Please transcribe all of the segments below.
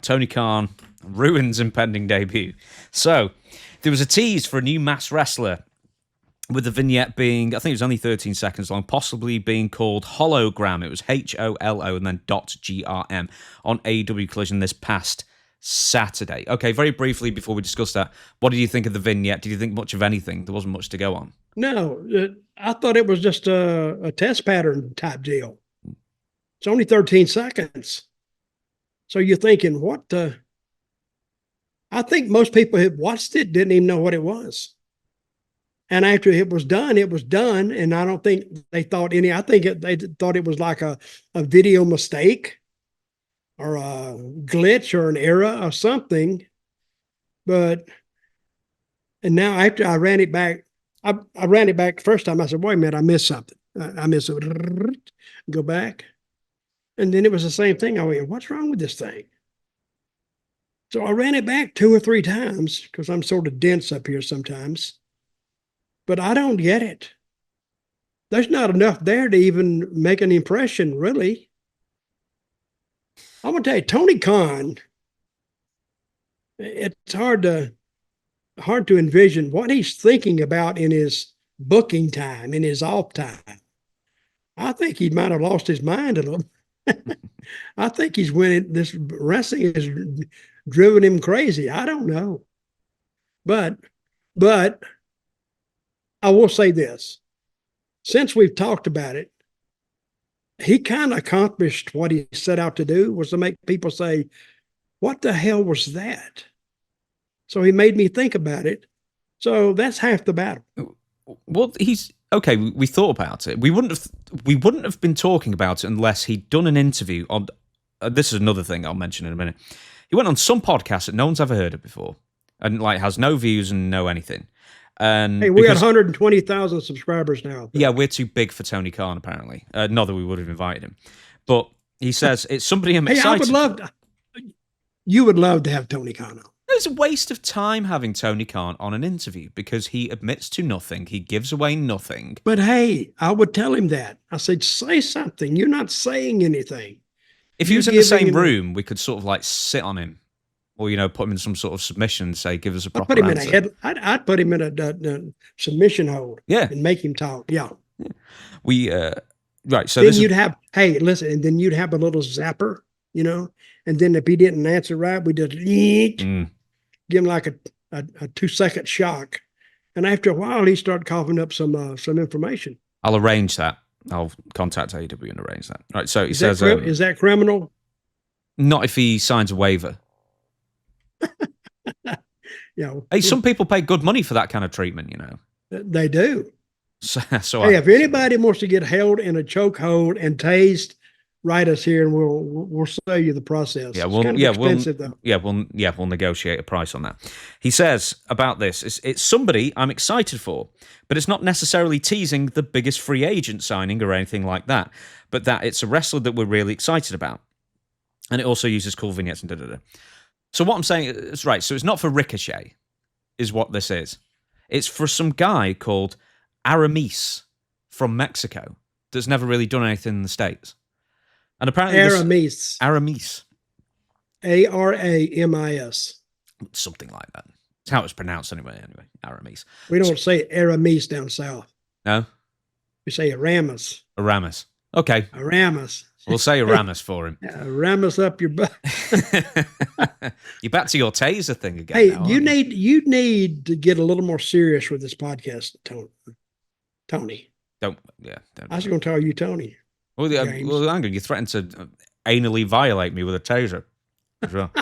Tony Khan ruins impending debut. So, there was a tease for a new masked wrestler with the vignette being, I think it was only 13 seconds long, possibly being called Holo.grm. It was Holo and then .grm on AEW Collision this past Saturday. Okay, very briefly before we discuss that, what did you think of the vignette? Did you think much of anything? There wasn't much to go on. No, I thought it was just a test pattern type deal. It's only 13 seconds. So you're thinking, what the? I think most people who watched it didn't even know what it was. And after it was done, and I don't think they thought any. I think they thought it was like a video mistake or a glitch or an error or something. And now after I ran it back, I ran it back the first time. I said, wait a minute, I missed something. I missed it. Go back. And then it was the same thing. I went, what's wrong with this thing? So I ran it back 2 or 3 times because I'm sort of dense up here sometimes. But I don't get it. There's not enough there to even make an impression, really. I'm going to tell you, Tony Khan, it's hard to envision what he's thinking about in his booking time, in his off time. I think he might have lost his mind a little. I think he's winning. This wrestling has driven him crazy. I don't know. But I will say this. Since we've talked about it, he kind of accomplished what he set out to do, was to make people say, what the hell was that? So he made me think about it. So that's half the battle. Well, okay. We thought about it. We wouldn't have been talking about it unless he'd done an interview on. This is another thing I'll mention in a minute. He went on some podcast that no one's ever heard of before, and like has no views and no anything. And hey, we got 120,000 subscribers now. Yeah, we're too big for Tony Khan, apparently. Not that we would have invited him. But he says, it's somebody I'm excited. You would love to have Tony Khan on. It's a waste of time having Tony Khan on an interview because he admits to nothing. He gives away nothing. But hey, I would tell him that. I said, say something. You're not saying anything. If he was in the same room, we could sort of like sit on him. Or, put him in some sort of submission and say, give us a proper answer. I'd put him in a submission hold. Yeah. And make him talk. Yeah. Right. So then you'd have, hey, listen, and then you'd have a little zapper, and then if he didn't answer right, we just give him like a 2-second shock. And after a while, he started coughing up some information. I'll arrange that. I'll contact AEW and arrange that. Right. So he says, is that criminal? Not if he signs a waiver. Hey, some people pay good money for that kind of treatment, They do. So hey, if anybody wants to get held in a chokehold and tased, write us here and we'll show you the process. Yeah, we'll negotiate a price on that. He says about this, it's somebody I'm excited for, but it's not necessarily teasing the biggest free agent signing or anything like that, but that it's a wrestler that we're really excited about. And it also uses cool vignettes and da-da-da. So what I'm saying is, right, so it's not for Ricochet, is what this is. It's for some guy called Aramis from Mexico that's never really done anything in the States. And apparently Aramis. Aramis. Aramis. Something like that. It's how it's pronounced anyway, Aramis. We don't say Aramis down south. No? We say Aramis. Aramis. Okay. Aramis. We'll say Aramis for him. Aramis up your butt. You're back to your taser thing again. Hey, now, you need to get a little more serious with this podcast, Tony. Don't. I was going to tell you, Tony. Well, hang on. You threatened to anally violate me with a taser as well.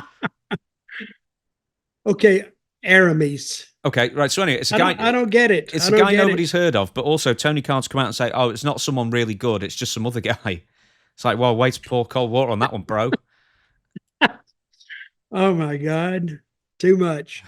Okay, Aramis. Okay, right. So anyway, it's a guy. I don't get it. It's a guy nobody's heard of, but also Tony Khan's come out and say, "Oh, it's not someone really good. It's just some other guy." It's like, well, way to pour cold water on that one, bro. Oh my God, too much.